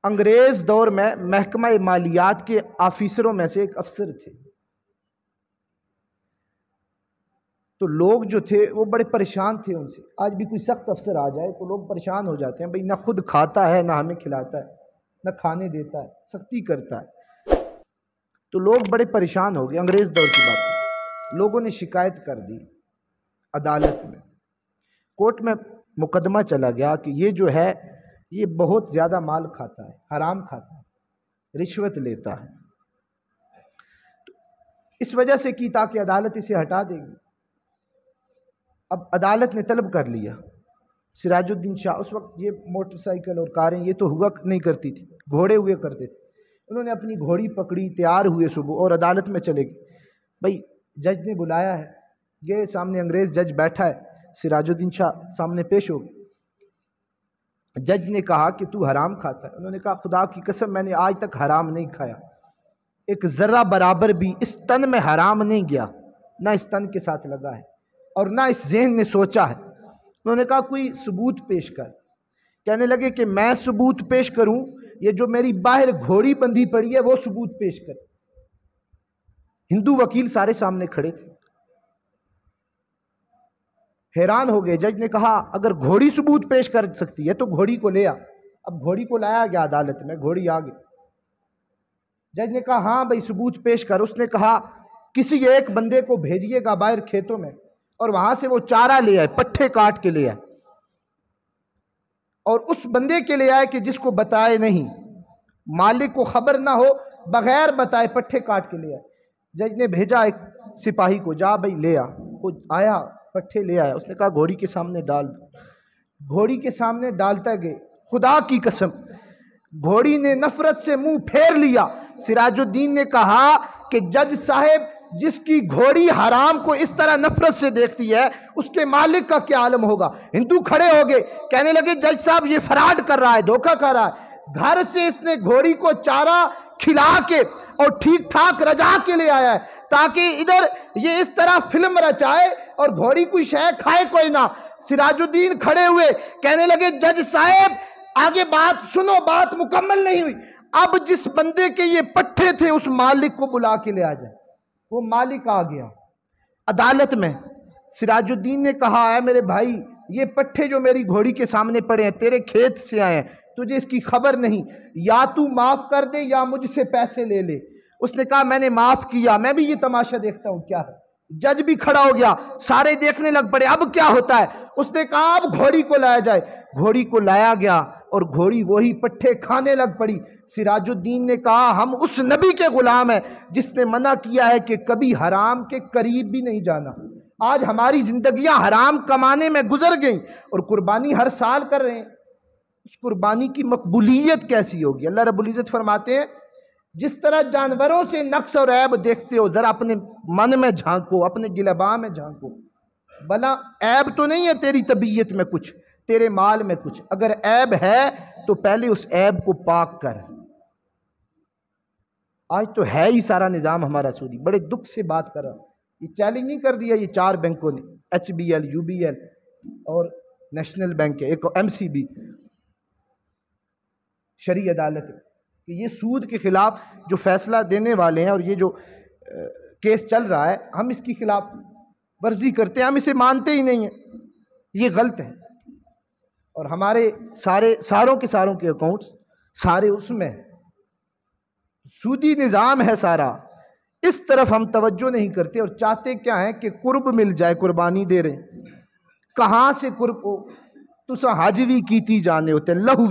انگریز دور میں محکمہ مالیات کے آفیسروں میں سے ایک افسر تھے. تو لوگ جو تھے وہ بڑے پریشان تھے ان سے. آج بھی کوئی سخت افسر آ جائے تو لوگ پریشان ہو جاتے ہیں، بھئی نہ خود کھاتا ہے، نہ ہمیں کھلاتا ہے، نہ کھانے دیتا ہے، سختی کرتا ہے. تو لوگ بڑے پریشان ہو گئے. انگریز دور کی بات ہے. لوگوں نے شکایت کر دی عدالت میں. کورٹ میں مقدمہ چلا گیا کہ یہ جو ہے یہ بہت زیادہ مال کھاتا ہے، حرام کھاتا ہے، رشوت لیتا ہے. تو اس وجہ سے کی تاکہ عدالت اسے ہٹا دے گی. اب عدالت نے طلب کر لیا. سراج الدین شاہ، اس وقت یہ موٹر سائیکل اور کاریں یہ تو ہوا نہیں کرتی تھی، گھوڑے ہوئے کرتے تھے. انہوں نے اپنی گھوڑی پکڑی، تیار ہوئے صبح اور عدالت میں چلے گئے. بھئی جج نے بلایا ہے، یہ سامنے انگریز جج بیٹھا ہے. سراج الدین شاہ سامنے پیش ہو گئے. جج نے کہا کہ تو حرام کھاتا ہے. انہوں نے کہا خدا کی قسم میں نے آج تک حرام نہیں کھایا، ایک ذرہ برابر بھی اس تن میں حرام نہیں گیا، نہ اس تن کے ساتھ لگا ہے اور نہ اس ذہن نے سوچا ہے. انہوں نے کہا کوئی ثبوت پیش کر. کہنے لگے کہ میں ثبوت پیش کروں؟ یہ جو میری باہر گھوڑی بندھی پڑی ہے وہ ثبوت پیش کر. ہندو وکیل سارے سامنے کھڑے تھے، حیران ہو گئے. جج نے کہا اگر گھوڑی ثبوت پیش کر سکتی ہے تو گھوڑی کو لے آ. اب گھوڑی کو لایا گیا عدالت میں، گھوڑی آ گئی. جج نے کہا ہاں بھئی ثبوت پیش کر. اس نے کہا کسی ایک بندے کو بھیجیے گا باہر کھیتوں میں اور وہاں سے وہ چارہ لے آئے، پٹھے کاٹ کے لے آئے، اور اس بندے کے لے آئے کہ جس کو بتائے نہیں، مالک کو خبر نہ ہو، بغیر بتائے پٹھے کاٹ کے لے آئے. جج نے بھیجا ایک سپاہی کو، جا بھئی لے آ. وہ آیا، پٹھے لے آیا. اس نے کہا گھوڑی کے سامنے ڈال دو. گھوڑی کے سامنے ڈالتا گئے. خدا کی قسم گھوڑی نے نفرت سے منہ پھیر لیا. سراج الدین نے کہا کہ جج صاحب جس کی گھوڑی حرام کو اس طرح نفرت سے دیکھتی ہے اس کے مالک کا کیا عالم ہوگا. ہندو کھڑے ہو گئے، کہنے لگے جج صاحب یہ فراڈ کر رہا ہے، دھوکہ کر رہا ہے. گھر سے اس نے گھوڑی کو چارہ کھلا کے اور ٹھیک ٹھاک رجا کے لے آیا ہے تاکہ ادھر یہ اس طرح فلم رچائے اور گھوڑی کوئی شے کھائے کوئی نہ. سراج الدین کھڑے ہوئے، کہنے لگے جج صاحب آگے بات سنو، بات مکمل نہیں ہوئی. اب جس بندے کے یہ پٹھے تھے اس مالک کو بلا کے لے آ جائے. وہ مالک آ گیا عدالت میں. سراج الدین نے کہا اے میرے بھائی، یہ پٹھے جو میری گھوڑی کے سامنے پڑے ہیں تیرے کھیت سے آئے ہیں، تجھے اس کی خبر نہیں، یا تو معاف کر دے یا مجھ سے پیسے لے لے. اس نے کہا میں نے معاف کیا، میں بھی یہ تماشا دیکھتا ہوں کیا ہے. جج بھی کھڑا ہو گیا، سارے دیکھنے لگ پڑے اب کیا ہوتا ہے. اس نے کہا اب گھوڑی کو لایا جائے. گھوڑی کو لایا گیا اور گھوڑی وہی پٹھے کھانے لگ پڑی. سراج الدین نے کہا ہم اس نبی کے غلام ہیں جس نے منع کیا ہے کہ کبھی حرام کے قریب بھی نہیں جانا. آج ہماری زندگیاں حرام کمانے میں گزر گئیں اور قربانی ہر سال کر رہے ہیں. اس قربانی کی مقبولیت کیسی ہوگی؟ اللہ رب العزت فرماتے ہیں جس طرح جانوروں سے نقص اور عیب دیکھتے ہو ذرا اپنے من میں جھانکو، اپنے گلباں میں جھانکو. بلا عیب تو نہیں ہے تیری طبیعت میں کچھ، تیرے مال میں کچھ؟ اگر عیب ہے تو پہلے اس عیب کو پاک کر. آج تو ہے ہی سارا نظام ہمارا سودی. بڑے دکھ سے بات کر رہا ہوں. یہ چیلنج نہیں کر دیا یہ 4 بینکوں نے، H B L, U B L اور نیشنل بینک ہے، ایک ایم سی بی، شرعی عدالت ہے، کہ یہ سود کے خلاف جو فیصلہ دینے والے ہیں اور یہ جو کیس چل رہا ہے ہم اس کی خلاف ورزی کرتے ہیں، ہم اسے مانتے ہی نہیں ہیں. یہ غلط ہے اور ہمارے ساروں کے اکاؤنٹس سارے اس میں سودی نظام ہے سارا. اس طرف ہم توجہ نہیں کرتے اور چاہتے کیا ہیں کہ قرب مل جائے. قربانی دے رہے کہاں سے قرب ہو؟ تسا حج بھی کیتی جانے ہوتے لہو